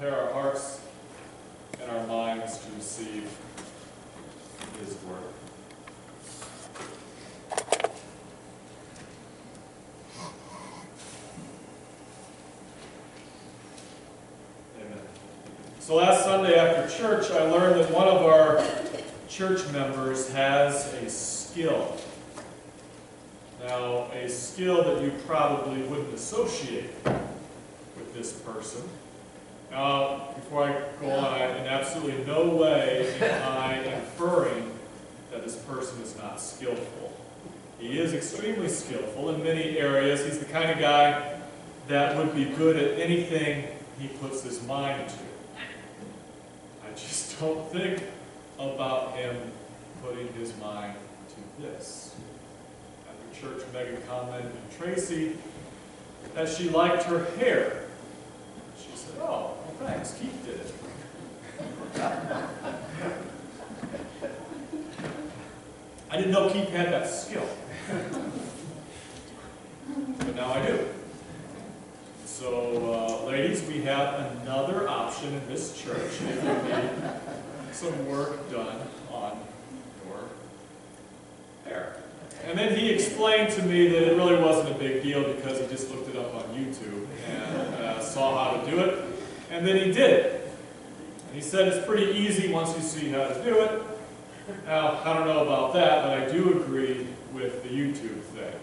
prepare our hearts and our minds to receive His Word. Amen. So last Sunday after church, I learned that one of our church members has a skill. Now, a skill that you probably wouldn't associate with this person. Now, before I go on, in absolutely no way am I inferring that this person is not skillful. He is extremely skillful in many areas. He's the kind of guy that would be good at anything he puts his mind to. I just don't think about him putting his mind to this. After church, Megan commented to Tracy that she liked her hair. She said, "Oh, well, thanks, Keith did it." I didn't know Keith had that skill. But now I do. So, ladies, we have another option in this church if you need some work done on your hair. And then he explained to me that it really wasn't a big deal because he just looked it up on YouTube and saw how to do it. And then he did it. And he said it's pretty easy once you see how to do it. Now, I don't know about that, but I do agree with the YouTube thing.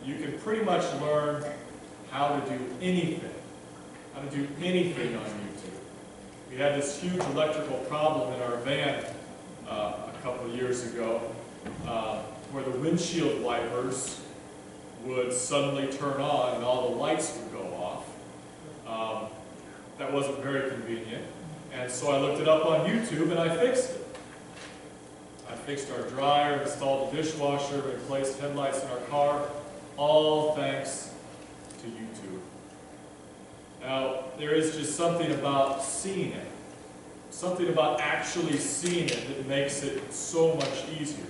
You can pretty much learn how to do anything. How to do anything on YouTube. We had this huge electrical problem in our van a couple of years ago where the windshield wipers would suddenly turn on and all the lights would go off. That wasn't very convenient. And so I looked it up on YouTube and I fixed it. I fixed our dryer, installed the dishwasher, replaced headlights in our car, all thanks to YouTube. Now, there is just something about seeing it, something about actually seeing it that makes it so much easier.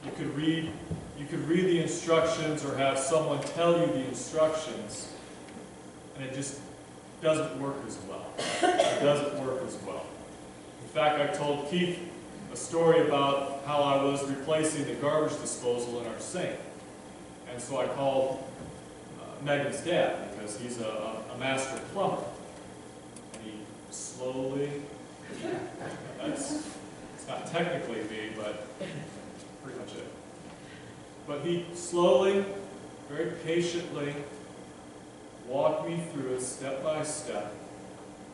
You could read the instructions or have someone tell you the instructions, and it just doesn't work as well. It doesn't work as well. In fact, I told Keith a story about how I was replacing the garbage disposal in our sink. And so I called Megan's dad, because he's a master plumber. And he slowly, it's not technically me, but pretty much it. But he slowly, very patiently, walked me through it step by step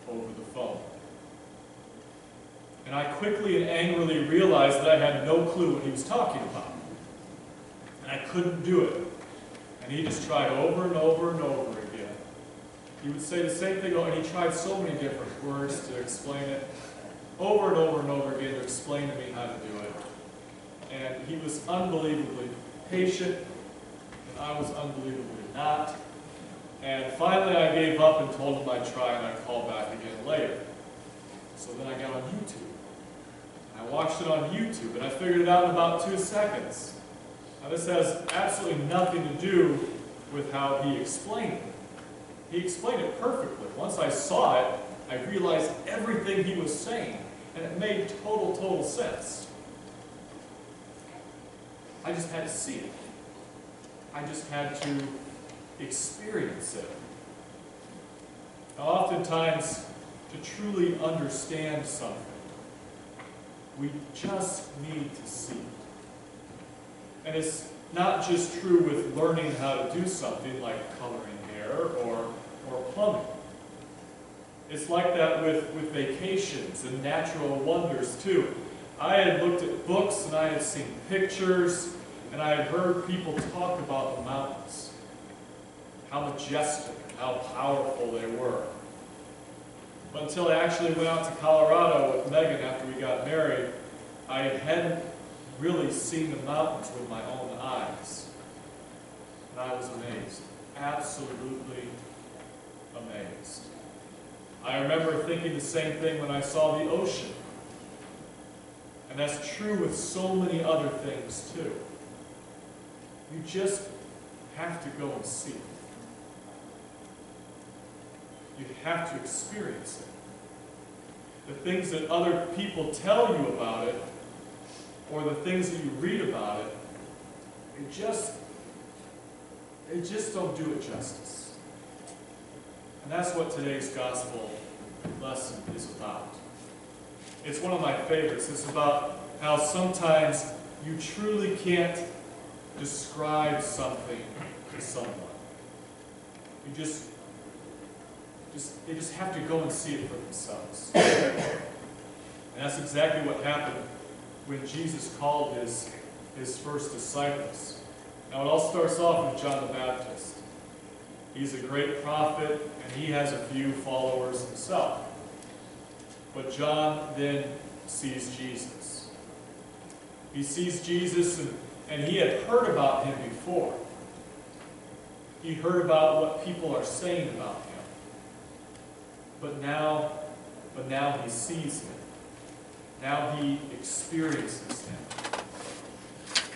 over the phone. And I quickly and angrily realized that I had no clue what he was talking about. And I couldn't do it. And he just tried over and over and over again. He would say the same thing, and he tried so many different words to explain it, over and over and over again to explain to me how to do it. And he was unbelievably patient, and I was unbelievably not. And finally I gave up and told him I'd try and I'd call back again later. So then I got on YouTube. I watched it on YouTube, and I figured it out in about 2 seconds. Now this has absolutely nothing to do with how he explained it. He explained it perfectly. Once I saw it, I realized everything he was saying, and it made total sense. I just had to see it. I just had to experience it. Now oftentimes, to truly understand something, we just need to see it. And it's not just true with learning how to do something like coloring hair or plumbing. It's like that with vacations and natural wonders too. I had looked at books and I had seen pictures and I had heard people talk about the mountains, how majestic and how powerful they were. But until I actually went out to Colorado with Megan after we got married, I hadn't really seen the mountains with my own eyes. And I was amazed. Absolutely amazed. I remember thinking the same thing when I saw the ocean. And that's true with so many other things too. You just have to go and see it. You have to experience it. The things that other people tell you about it, or the things that you read about it, they just don't do it justice. And that's what today's gospel lesson is about. It's one of my favorites. It's about how sometimes you truly can't describe something to someone. They just have to go and see it for themselves. And that's exactly what happened when Jesus called his first disciples. Now it all starts off with John the Baptist. He's a great prophet, and he has a few followers himself. But John then sees Jesus. He sees Jesus, and he had heard about him before. He heard about what people are saying about him. But now he sees him. Now he experiences him.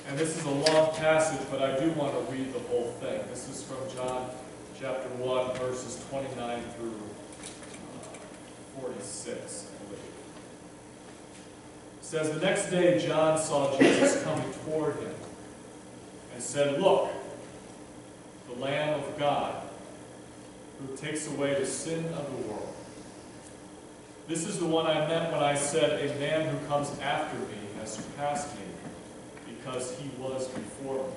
And this is a long passage, but I do want to read the whole thing. This is from John chapter 1, verses 29 through 46, I believe. It says, "The next day John saw Jesus coming toward him and said, 'Look, the Lamb of God, who takes away the sin of the world. This is the one I meant when I said, a man who comes after me has surpassed me, because he was before me.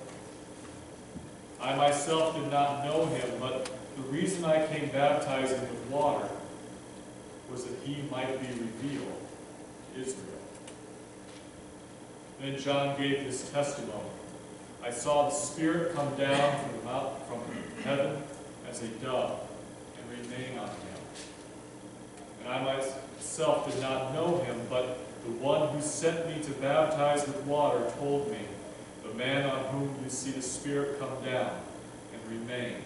I myself did not know him, but the reason I came baptizing with water was that he might be revealed to Israel.' Then John gave this testimony. I saw the Spirit come down from heaven as a dove and remain on him. And I myself did not know him, but the one who sent me to baptize with water told me, the man on whom you see the Spirit come down and remain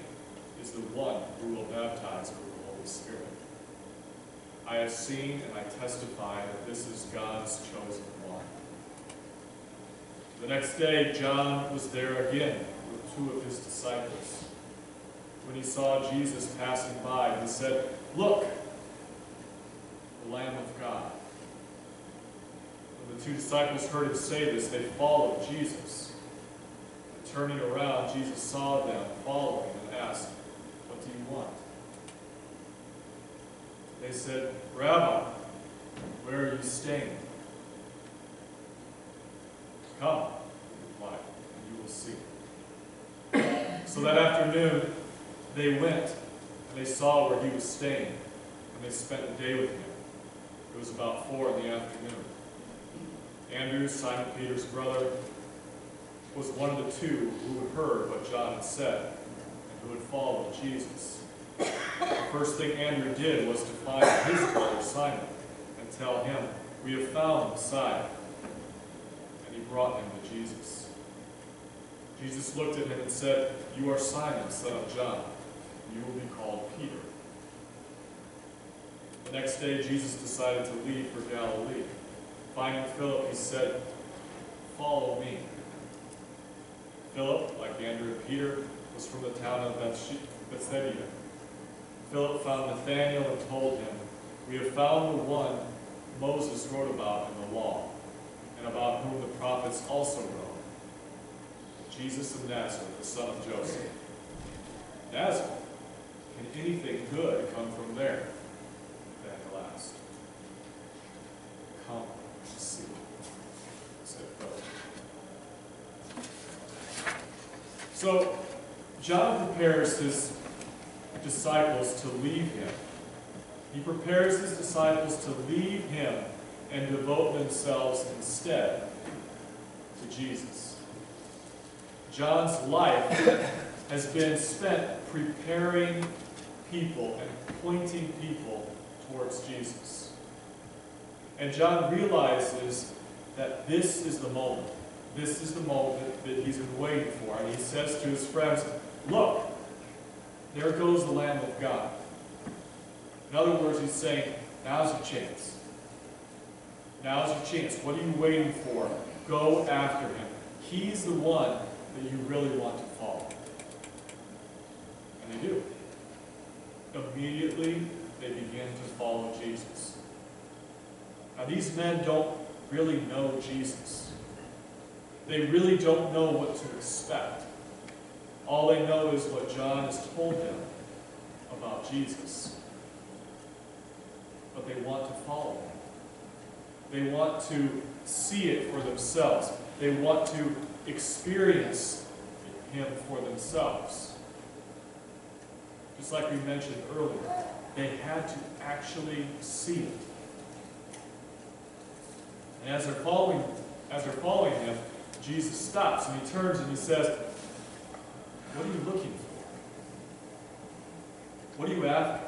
is the one who will baptize with the Holy Spirit. I have seen and I testify that this is God's chosen one." The next day, John was there again with two of his disciples. When he saw Jesus passing by, he said, "Look, the Lamb of God." When the two disciples heard him say this, they followed Jesus. And turning around, Jesus saw them following and asked, "What do you want?" They said, "Rabbi, where are you staying?" "Come," he replied, "and you will see." So that afternoon they went, and they saw where he was staying, and they spent the day with him. It was about 4 in the afternoon. Andrew, Simon Peter's brother, was one of the two who had heard what John had said, and who had followed Jesus. The first thing Andrew did was to find his brother Simon and tell him, "We have found the Messiah." And he brought him to Jesus. Jesus looked at him and said, "You are Simon, son of John. You will be called Peter." The next day, Jesus decided to leave for Galilee. Finding Philip, he said, "Follow me." Philip, like Andrew and Peter, was from the town of Bethsaida. Philip found Nathanael and told him, "We have found the one Moses wrote about in the law, and about whom the prophets also wrote, Jesus of Nazareth, the son of Joseph." "Nazareth? Can anything good come from there?" Nathanael asked. "Come and see," said Philip. So, John prepares his disciples to leave him. He prepares his disciples to leave him and devote themselves instead to Jesus. John's life has been spent preparing people and pointing people towards Jesus. And John realizes that this is the moment. This is the moment that he's been waiting for. And he says to his friends, "Look, there goes the Lamb of God." In other words, he's saying, now's your chance. Now's your chance. What are you waiting for? Go after him. He's the one that you really want to follow. And they do. immediately they begin to follow Jesus. Now, these men don't really know Jesus. They really don't know what to expect. All they know is what John has told them about Jesus. But they want to follow him. They want to see it for themselves. They want to experience him for themselves. Just like we mentioned earlier, they had to actually see it. And as they're following him, Jesus stops and he turns and he says, "What are you looking for? What are you after?"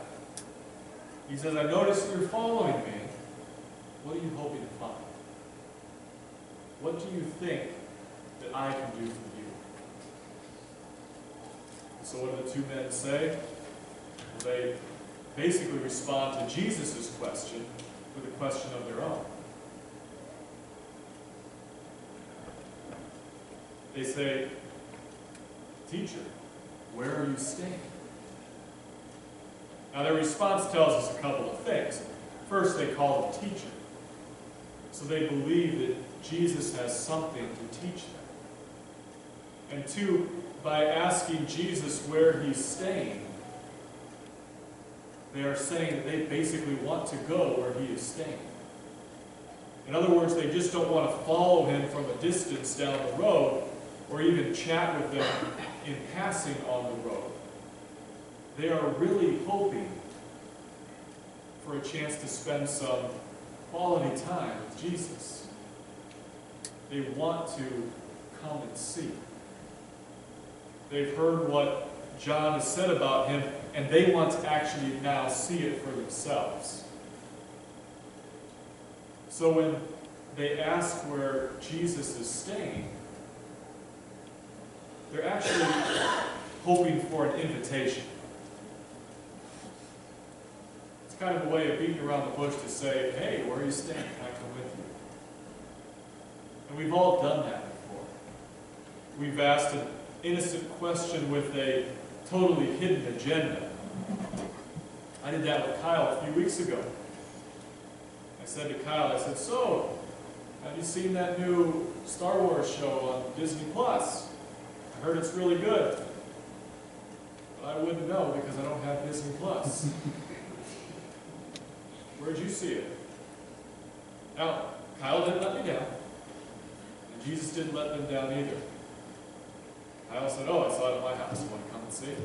He says, "I noticed you're following me. What are you hoping to find? What do you think that I can do for you?" So what do the two men say? Well, they basically respond to Jesus' question with a question of their own. They say, "Teacher, where are you staying?" Now their response tells us a couple of things. First, they call him teacher. So they believe that Jesus has something to teach them. And two, by asking Jesus where he's staying, they are saying that they basically want to go where he is staying. In other words, they just don't want to follow him from a distance down the road or even chat with them in passing on the road. They are really hoping for a chance to spend some quality time with Jesus. They want to come and see. They've heard what John has said about him, and they want to actually now see it for themselves. So when they ask where Jesus is staying, they're actually hoping for an invitation. It's kind of a way of beating around the bush to say, "Hey, where are you staying? Can I come with you?" And we've all done that before. We've asked an innocent question with a totally hidden agenda. I did that with Kyle a few weeks ago. I said to Kyle, I said, "So, have you seen that new Star Wars show on Disney Plus? I heard it's really good." But I wouldn't know because I don't have Disney Plus. Where'd you see it? Now, Kyle didn't let me down. And Jesus didn't let them down either. Kyle said, "Oh, I saw it at my house. You want to come and see it?"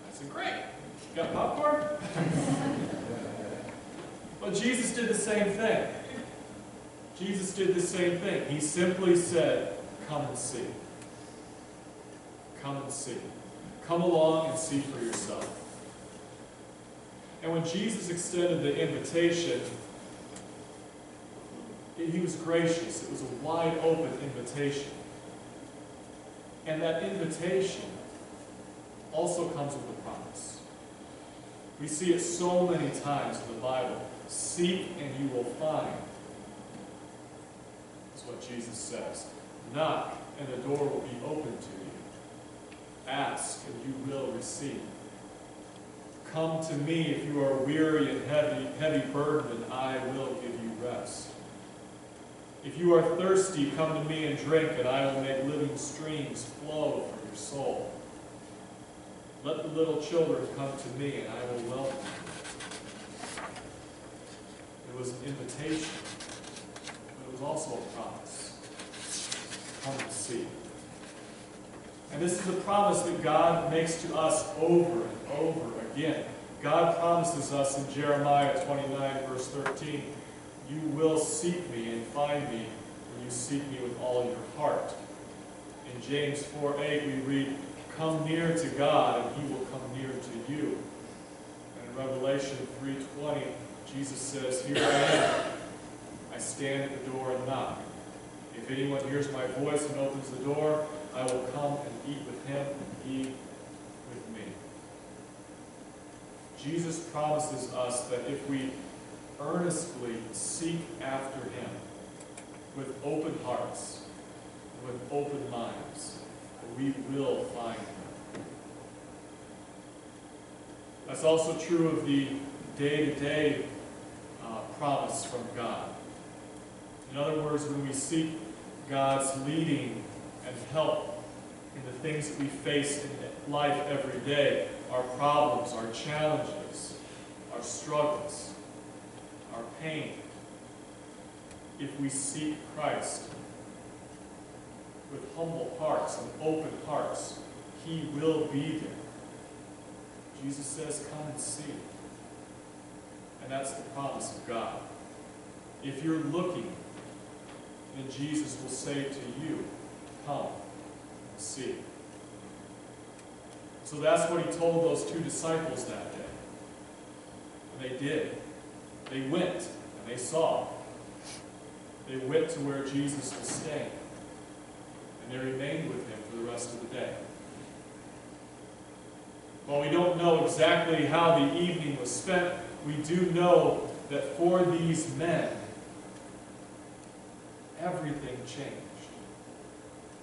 I said, "Great. You got popcorn?" But Jesus did the same thing. Jesus did the same thing. He simply said, "Come and see. Come and see. Come along and see for yourself." And when Jesus extended the invitation, he was gracious. It was a wide open invitation. And that invitation also comes with a promise. We see it so many times in the Bible. Seek and you will find. That's what Jesus says. Knock and the door will be open to you. Ask and you will receive. Come to me if you are weary and heavy burdened, and I will give you rest. If you are thirsty, come to me and drink, and I will make living streams flow from your soul. Let the little children come to me, and I will welcome them. It was an invitation, but it was also a promise. Come and see. And this is a promise that God makes to us over and over again. God promises us in Jeremiah 29, verse 13, "You will seek me and find me when you seek me with all your heart." In James 4:8 we read, "Come near to God and he will come near to you." And in Revelation 3:20, Jesus says, "Here I am. I stand at the door and knock. If anyone hears my voice and opens the door, I will come and eat with him and he with me." Jesus promises us that if we earnestly seek after him with open hearts, with open minds, we will find him. That's also true of the day-to-day promise from God. In other words, when we seek God's leading and help in the things that we face in life every day, our problems, our challenges, our struggles, our pain, if we seek Christ with humble hearts and open hearts, He will be there. Jesus says, come and see. And that's the promise of God. If you're looking, then Jesus will say to you, come and see. So that's what He told those two disciples that day. And they did. They went and they saw. They went to where Jesus was staying. And they remained with Him for the rest of the day. While we don't know exactly how the evening was spent, we do know that for these men, everything changed.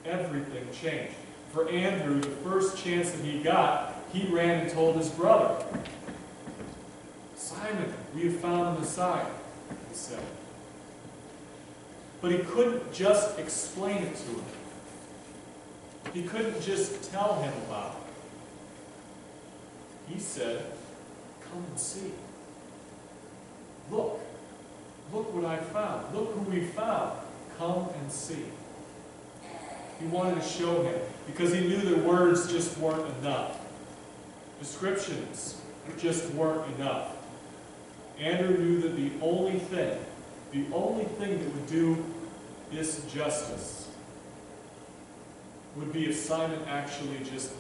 Everything changed. For Andrew, the first chance that he got, he ran and told his brother, Simon, we have found the Messiah, he said. But he couldn't just explain it to him. He couldn't just tell him about it. He said, come and see. Look. Look what I found. Look who we found. Come and see. He wanted to show him because he knew that words just weren't enough. Descriptions just weren't enough. Andrew knew that the only thing that would do this justice would be if Simon actually just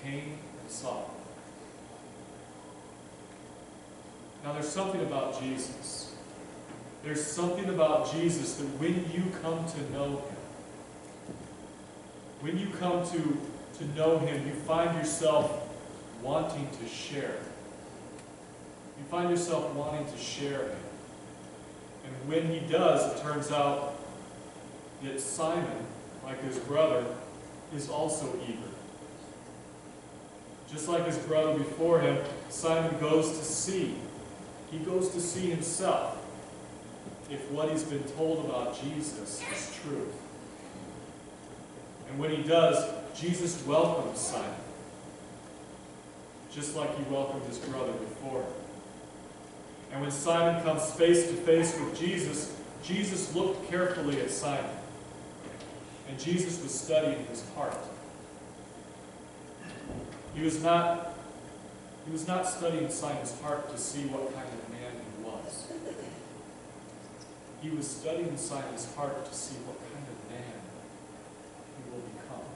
came and saw. Now there's something about Jesus. There's something about Jesus that when you come to know Him, when you come to know Him, you find yourself wanting to share. You find yourself wanting to share Him. And when He does, it turns out that Simon, like his brother, is also eager. Just like his brother before him, Simon goes to see. He goes to see himself if what he's been told about Jesus is true. And when he does, Jesus welcomes Simon, just like He welcomed his brother before him. And when Simon comes face to face with Jesus, Jesus looked carefully at Simon. And Jesus was studying his heart. He was not studying Simon's heart to see what kind of man he was. He was studying Simon's heart to see what kind of man he will become.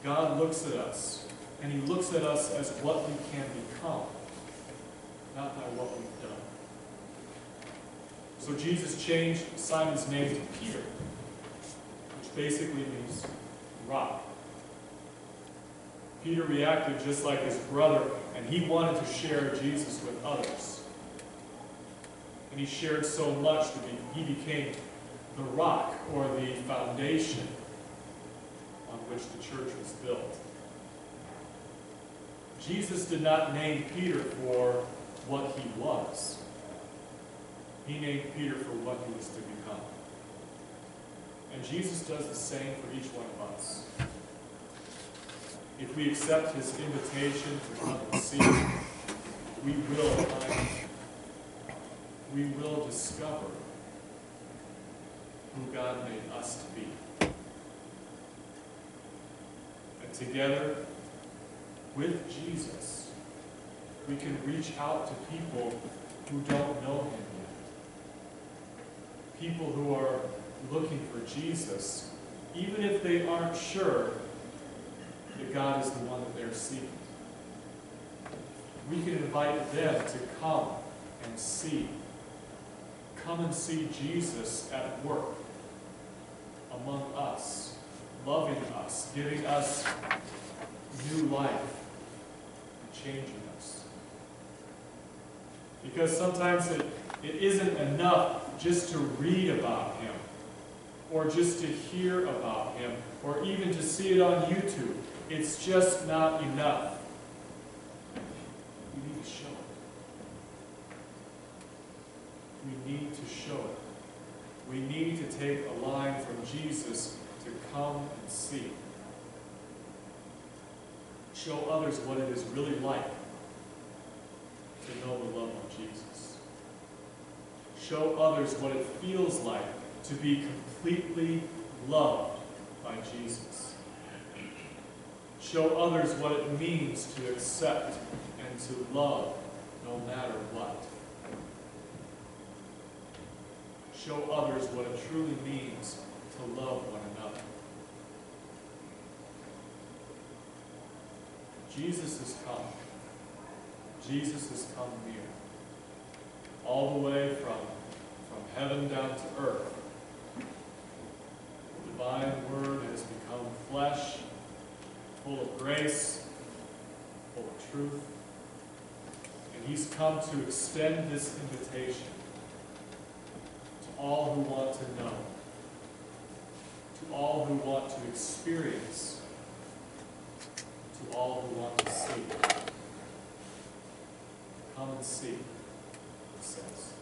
God looks at us, and He looks at us as what we can become, not by what we've done. So Jesus changed Simon's name to Peter, which basically means rock. Peter reacted just like his brother, and he wanted to share Jesus with others. And he shared so much that he became the rock, or the foundation on which the church was built. Jesus did not name Peter for what he was. He named Peter for what he was to become. And Jesus does the same for each one of us. If we accept His invitation to come and see, we will discover who God made us to be. And together with Jesus, we can reach out to people who don't know Him yet. People who are looking for Jesus, even if they aren't sure that God is the one that they're seeking. We can invite them to come and see. Come and see Jesus at work among us, loving us, giving us new life, and changing us. Because sometimes it isn't enough just to read about Him, or just to hear about Him, or even to see it on YouTube. It's just not enough. we need to show it. We need to take a line from Jesus to come and see. Show others what it is really like to know the love of Jesus. Show others what it feels like to be completely loved by Jesus. Show others what it means to accept and to love no matter what. Show others what it truly means to love one another. Jesus has come. Jesus has come near. All the way from heaven down to earth. The divine Word has become flesh, full of grace, full of truth. And He's come to extend this invitation to all who want to know, to all who want to experience, to all who want to see. Come and see, it says.